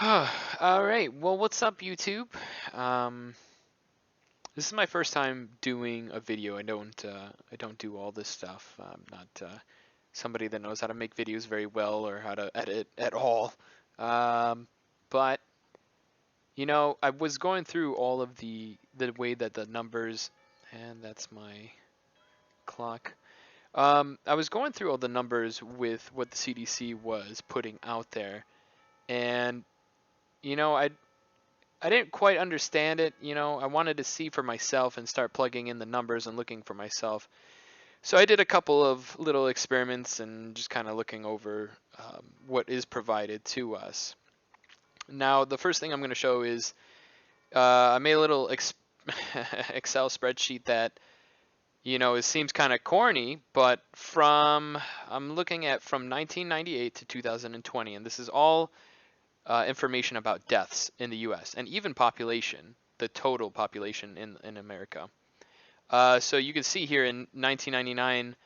All right. Well, what's up, YouTube? Um, this is my first time doing a video. I don't do all this stuff. I'm not somebody that knows how to make videos very well or how to edit at all. Um, but I was going through all of the way that the numbers, and that's my clock. I was going through all the numbers with what the CDC was putting out there, and you know, I I didn't quite understand it. I wanted to see for myself and start plugging in the numbers and looking for myself. So I did a couple of little experiments and just kind of looking over what is provided to us. Now, the first thing I'm going to show is I made a little Excel spreadsheet that, it seems kind of corny, but I'm looking at from 1998 to 2020, and this is all information about deaths in the U.S. and even population, the total population in America. So you can see here in 1999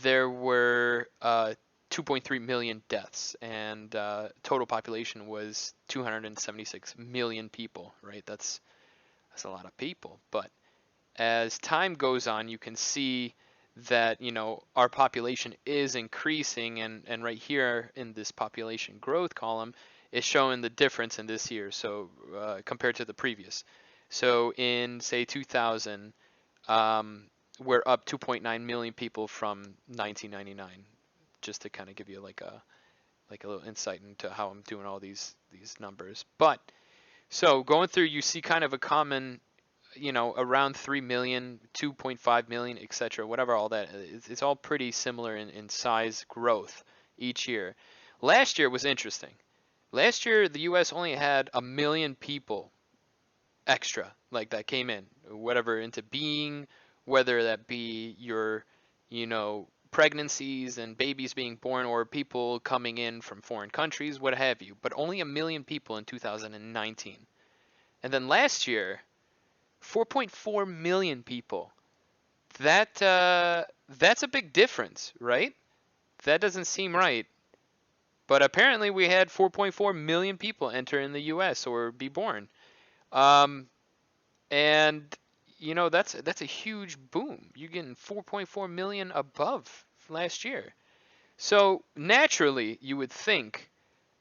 there were 2.3 million deaths, and total population was 276 million people. Right? That's a lot of people. But as time goes on, you can see that our population is increasing, and right here in this population growth column is showing the difference in this year, so compared to the previous. So in say 2000, we're up 2.9 million people from 1999, just to kind of give you like a little insight into how I'm doing all these numbers. But so going through, you see kind of a common, around 3 million, 2.5 million, etc., whatever, all that. It's all pretty similar in size growth each year. Last year was interesting. Last year, the U.S. only had 1 million people extra, like that came in, whatever, into being, whether that be your, pregnancies and babies being born or people coming in from foreign countries, what have you. But only 1 million people in 2019. And then last year, 4.4 million people. That's a big difference, right? That doesn't seem right. But apparently we had 4.4 million people enter in the U.S. or be born. Um, and that's a huge boom. You're getting 4.4 million above last year. So naturally, you would think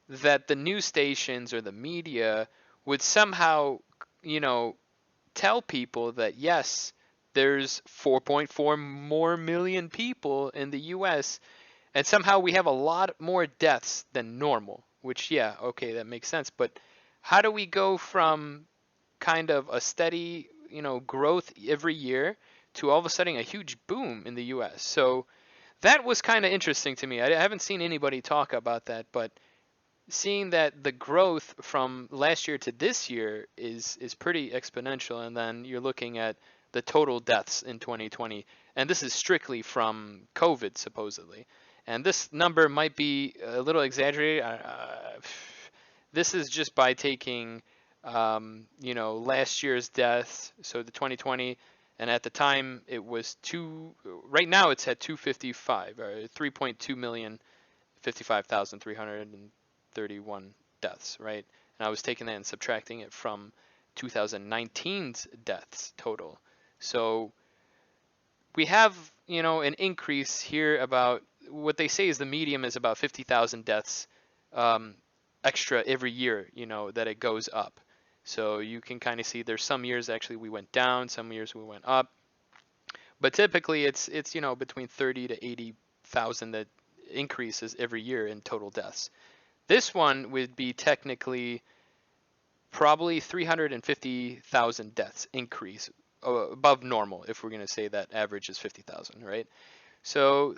that the news stations or the media would somehow, you know, tell people that yes, there's 4.4 more million people in the US, and somehow we have a lot more deaths than normal, which, yeah, okay, that makes sense. But how do we go from kind of a steady, growth every year to all of a sudden a huge boom in the US? So that was kind of interesting to me. I haven't seen anybody talk about that, but seeing that the growth from last year to this year is pretty exponential, and then you're looking at the total deaths in 2020, and this is strictly from COVID supposedly, and this number might be a little exaggerated. This is just by taking last year's deaths, so the 2020, and at the time it was two. Right now it's at 255 or 3.2 million 55,331 deaths, right? And I was taking that and subtracting it from 2019's deaths total. So we have, an increase here about what they say is the medium is about 50,000 deaths extra every year, that it goes up. So you can kind of see there's some years actually we went down, some years we went up. But typically it's between 30 to 80,000 that increases every year in total deaths. This one would be technically probably 350,000 deaths increase above normal, if we're going to say that average is 50,000, right? So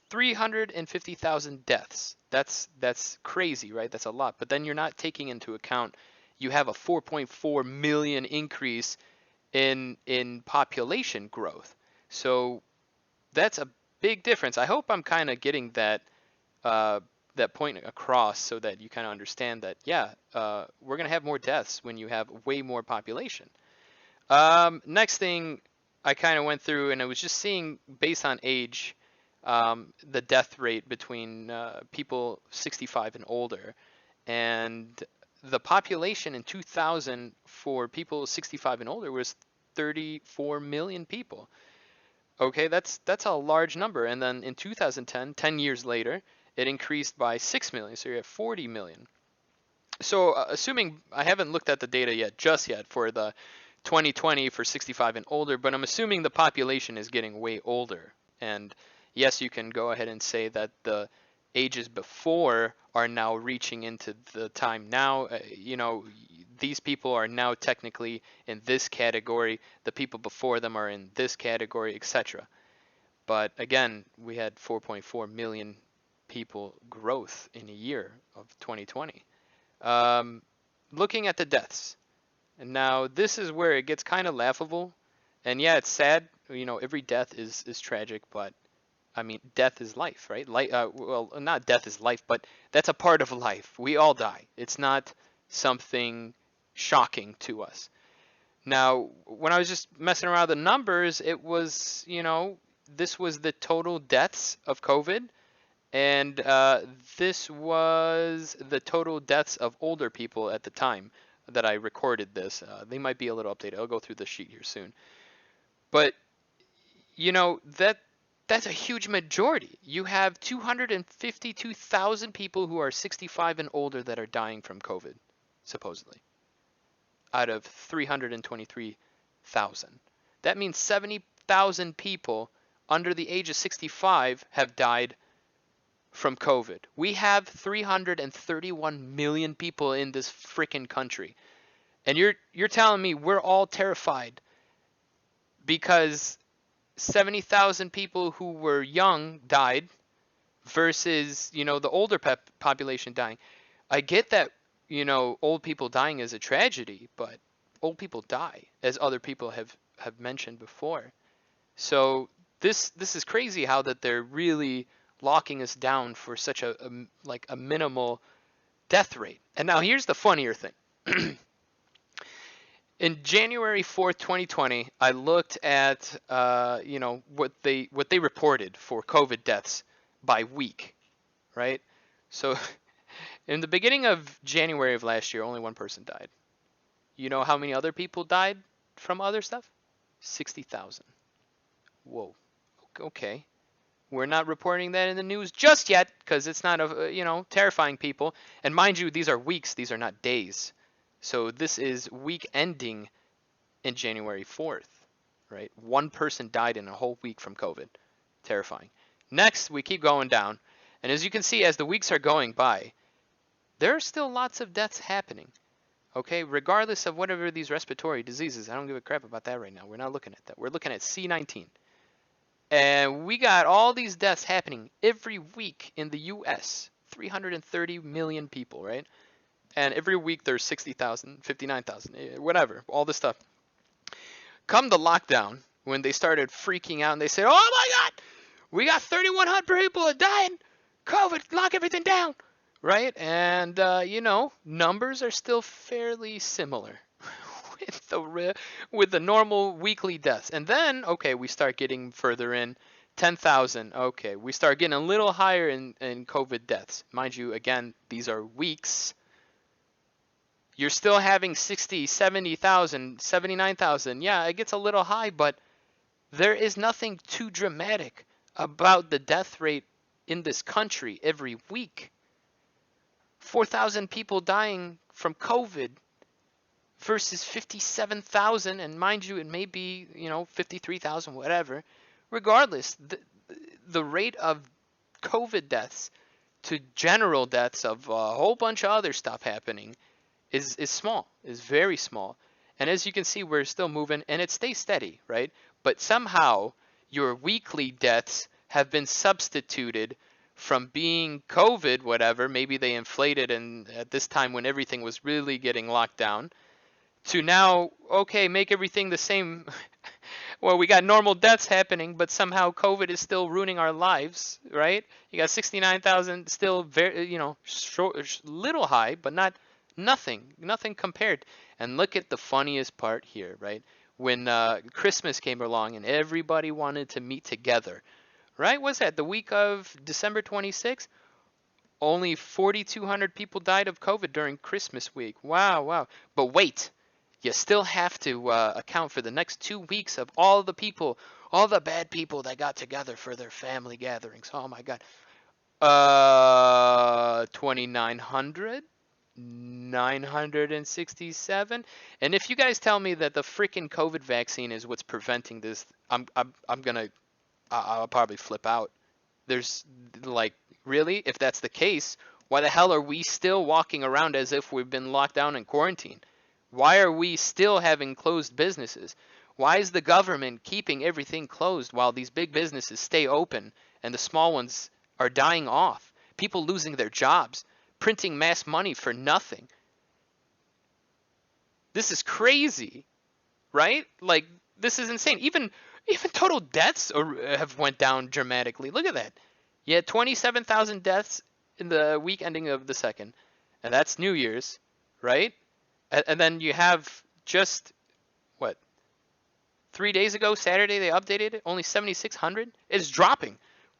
350,000 deaths. That's crazy, right? That's a lot. But then you're not taking into account you have a 4.4 million increase in population growth. So that's a big difference. I hope I'm kind of getting that point across so that you kind of understand that, yeah, we're going to have more deaths when you have way more population. Next thing I kind of went through, and I was just seeing based on age, the death rate between people 65 and older. And the population in 2000 for people 65 and older was 34 million people. Okay, that's a large number. And then in 2010, 10 years later, it increased by 6 million. So you're at 40 million. So assuming, I haven't looked at the data yet, just yet, for the 2020 for 65 and older, but I'm assuming the population is getting way older. And yes, you can go ahead and say that the ages before are now reaching into the time now. These people are now technically in this category. The people before them are in this category, etc. But again, we had 4.4 million people growth in a year of 2020. Looking at the deaths. And now this is where it gets kind of laughable. And yeah, it's sad. Every death is tragic, but I mean, death is life, right? Well, not death is life, but that's a part of life. We all die. It's not something shocking to us. Now, when I was just messing around with the numbers, it was, this was the total deaths of COVID. And this was the total deaths of older people at the time that I recorded this. They might be a little updated. I'll go through the sheet here soon. But, that's a huge majority. You have 252,000 people who are 65 and older that are dying from COVID, supposedly, out of 323,000. That means 70,000 people under the age of 65 have died from COVID. We have 331 million people in this freaking country. And you're telling me we're all terrified because 70,000 people who were young died versus, the older population dying. I get that, old people dying is a tragedy, but old people die, as other people have mentioned before. So this is crazy how that they're really locking us down for such a minimal death rate. And now here's the funnier thing. In January 4th, 2020, I looked at what they reported for COVID deaths by week, right? So in the beginning of January of last year, only one person died. You know how many other people died from other stuff? 60,000. Whoa. Okay. We're not reporting that in the news just yet because it's not, terrifying people. And mind you, these are weeks. These are not days. So this is week ending in January 4th, right? One person died in a whole week from COVID. Terrifying. Next, we keep going down. And as you can see, as the weeks are going by, there are still lots of deaths happening. Okay, regardless of whatever these respiratory diseases, I don't give a crap about that right now. We're not looking at that. We're looking at C-19. And we got all these deaths happening every week in the U.S. 330 million people, right? And every week there's 60,000, 59,000, whatever, all this stuff. Come the lockdown, when they started freaking out and they said, oh my God, we got 3,100 people are dying. COVID, lock everything down, right? And, numbers are still fairly similar with the normal weekly deaths. And then, okay, we start getting further in. 10,000, okay, we start getting a little higher in COVID deaths. Mind you, again, these are weeks. You're still having 60, 70,000, 79,000. Yeah, it gets a little high, but there is nothing too dramatic about the death rate in this country every week. 4,000 people dying from COVID versus 57,000, and mind you, it may be, 53,000, whatever. Regardless, the rate of COVID deaths to general deaths of a whole bunch of other stuff happening is small, is very small. And as you can see, we're still moving, and it stays steady, right? But somehow your weekly deaths have been substituted from being COVID, whatever, maybe they inflated and at this time when everything was really getting locked down, to now, okay, make everything the same. Well, we got normal deaths happening, but somehow COVID is still ruining our lives, right? You got 69,000 still very, little high, but nothing compared. And look at the funniest part here, right? When Christmas came along and everybody wanted to meet together, right? What's that, the week of December 26th? Only 4,200 people died of COVID during Christmas week. Wow, wow. But wait, you still have to account for the next 2 weeks of all the people, all the bad people that got together for their family gatherings. Oh my God. 2,900? 967. And if you guys tell me that the freaking COVID vaccine is what's preventing this, I'll probably flip out. There's like, really? If that's the case, why the hell are we still walking around as if we've been locked down in quarantine? Why are we still having closed businesses? Why is the government keeping everything closed while these big businesses stay open and the small ones are dying off? People losing their jobs, printing mass money for nothing. This is crazy, right? Like, this is insane. Even total deaths have went down dramatically. Look at that. You had 27,000 deaths in the week ending of the 2nd, and that's New Year's, right? And then you have just, what, 3 days ago, Saturday, they updated it, only 7,600? It's dropping.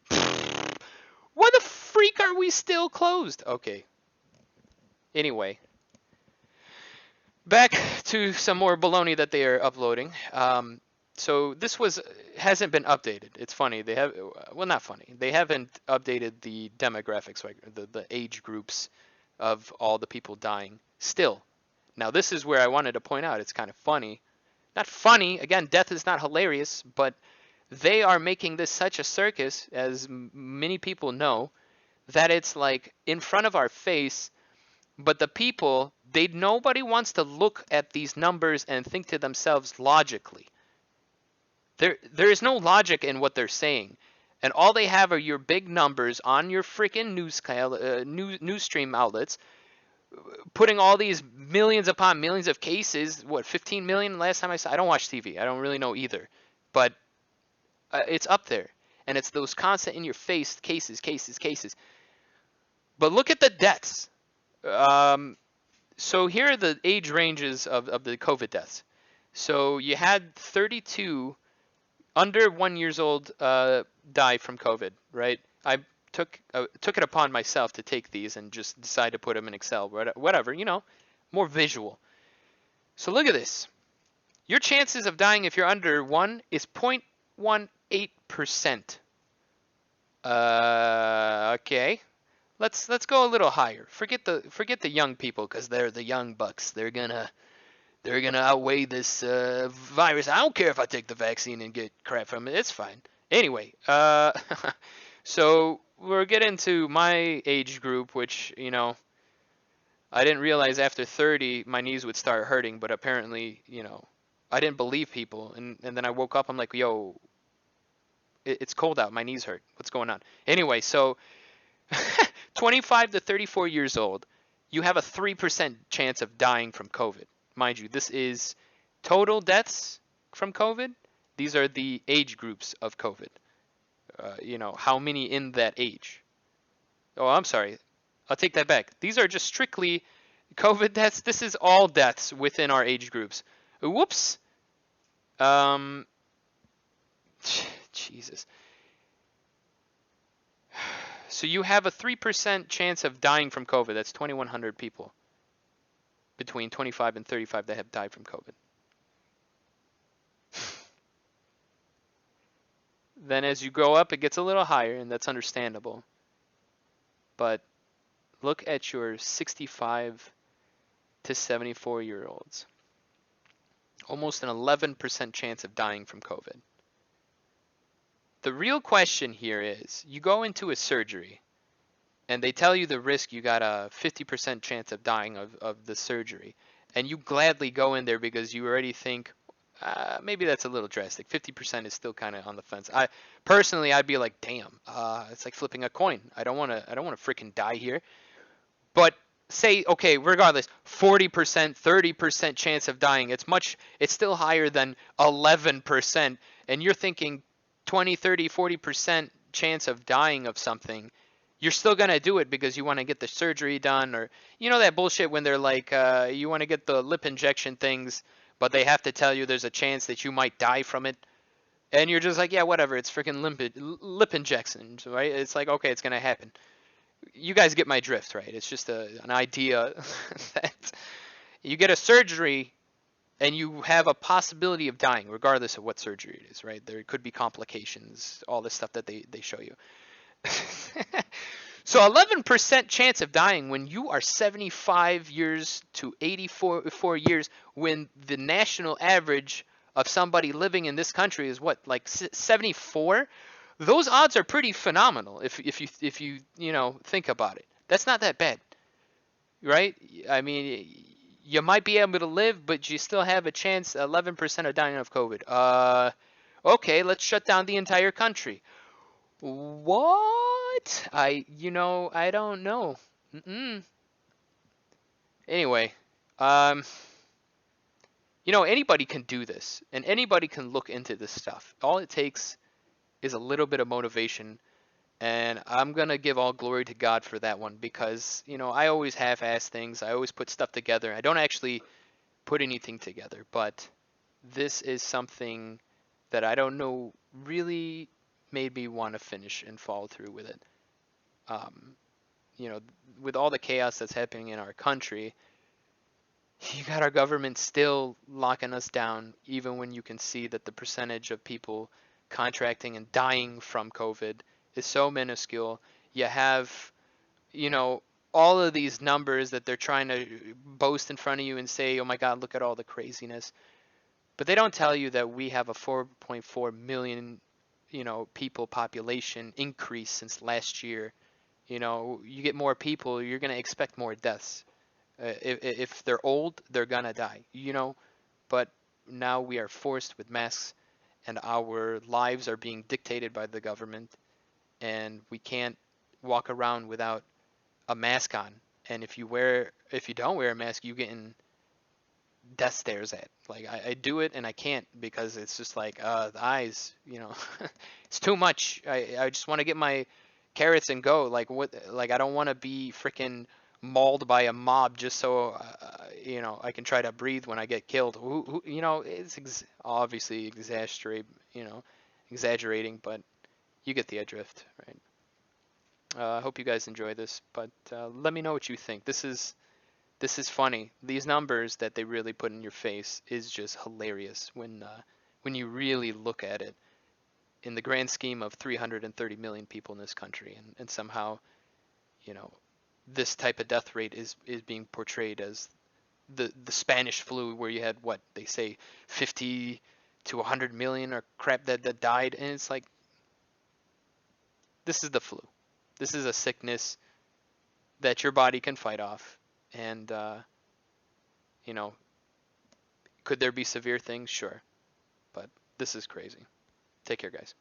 Why the freak are we still closed? Okay. Anyway. Back to some more baloney that they are uploading. So this hasn't been updated. It's funny. They have, well, not funny. They haven't updated the demographics, like the age groups of all the people dying still. Now, this is where I wanted to point out it's kind of funny. Not funny. Again, death is not hilarious, but they are making this such a circus, as many people know, that it's like in front of our face. But the people, nobody wants to look at these numbers and think to themselves logically. There is no logic in what they're saying. And all they have are your big numbers on your freaking news stream outlets, putting all these millions upon millions of cases. What, 15 million last time I saw? I don't watch TV. I don't really know either. But it's up there. And it's those constant in your face cases. But look at the deaths. So here are the age ranges of the COVID deaths. So you had 32 under 1 year old die from COVID, right? I took it upon myself to take these and just decide to put them in Excel, whatever, more visual. So look at this. Your chances of dying if you're under 1 is 0.18%. Okay. Let's go a little higher. Forget the young people, because they're the young bucks. They're gonna outweigh this virus. I don't care if I take the vaccine and get crap from it. It's fine. Anyway, so we're getting to my age group, which I didn't realize after 30 my knees would start hurting, but apparently I didn't believe people, and then I woke up. I'm like, yo, it's cold out. My knees hurt. What's going on? Anyway, so. 25 to 34 years old, you have a 3% chance of dying from COVID. Mind you, this is total deaths from COVID. These are the age groups of COVID. How many in that age? Oh, I'm sorry. I'll take that back. These are just strictly COVID deaths. This is all deaths within our age groups. Whoops. Jesus. So you have a 3% chance of dying from COVID. That's 2,100 people between 25 and 35 that have died from COVID. Then as you go up, it gets a little higher, and that's understandable. But look at your 65 to 74-year-olds. Almost an 11% chance of dying from COVID. The real question here is, you go into a surgery and they tell you the risk, you got a 50% chance of dying of the surgery, and you gladly go in there because you already think, maybe that's a little drastic. 50% is still kind of on the fence. Personally, I'd be like, damn, it's like flipping a coin. I don't want to freaking die here. But say, okay, regardless, 40%, 30% chance of dying. It's still higher than 11%, and you're thinking 20, 30, 40% chance of dying of something. You're still going to do it because you want to get the surgery done, or that bullshit when they're like, you want to get the lip injection things, but they have to tell you there's a chance that you might die from it. And you're just like, yeah, whatever, it's freaking lip injections, right? It's like, okay, it's going to happen. You guys get my drift, right? It's just an idea that you get a surgery and you have a possibility of dying, regardless of what surgery it is, right? There could be complications, all this stuff that they show you. So 11% chance of dying when you are 75 years to 84 years, when the national average of somebody living in this country is what, like 74? Those odds are pretty phenomenal if you think about it. That's not that bad, right? I mean, you might be able to live, but you still have a chance 11% of dying of COVID. Okay, let's shut down the entire country. What? I don't know. Mm-mm. Anyway, um, anybody can do this, and anybody can look into this stuff. All it takes is a little bit of motivation, and I'm gonna give all glory to God for that one because, I always half-ass things. I always put stuff together. I don't actually put anything together, but this is something that I don't know really made me want to finish and follow through with it. Um, you know, with all the chaos that's happening in our country, you got our government still locking us down, even when you can see that the percentage of people contracting and dying from COVID is so minuscule. You have, you know, all of these numbers that they're trying to boast in front of you and say, oh my God, look at all the craziness. But they don't tell you that we have a 4.4 million, people population increase since last year. You get more people, you're going to expect more deaths. If they're old, they're going to die, But now we are forced with masks, and our lives are being dictated by the government, and we can't walk around without a mask on. And if you don't wear a mask, you get in death stares at. Like I do it and I can't because it's just like the eyes, it's too much. I just want to get my carrots and go. Like what? Like I don't want to be freaking mauled by a mob just so I can try to breathe when I get killed. It's obviously exaggerating, but you get the drift, right? I hope you guys enjoy this, but let me know what you think. This is funny. These numbers that they really put in your face is just hilarious when you really look at it in the grand scheme of 330 million people in this country, and somehow, you know, this type of death rate is being portrayed as the Spanish flu, where you had what they say 50 to 100 million or crap that died, and it's like this is the flu. This is a sickness that your body can fight off, and you know, could there be severe things? Sure. But this is crazy. Take care, guys.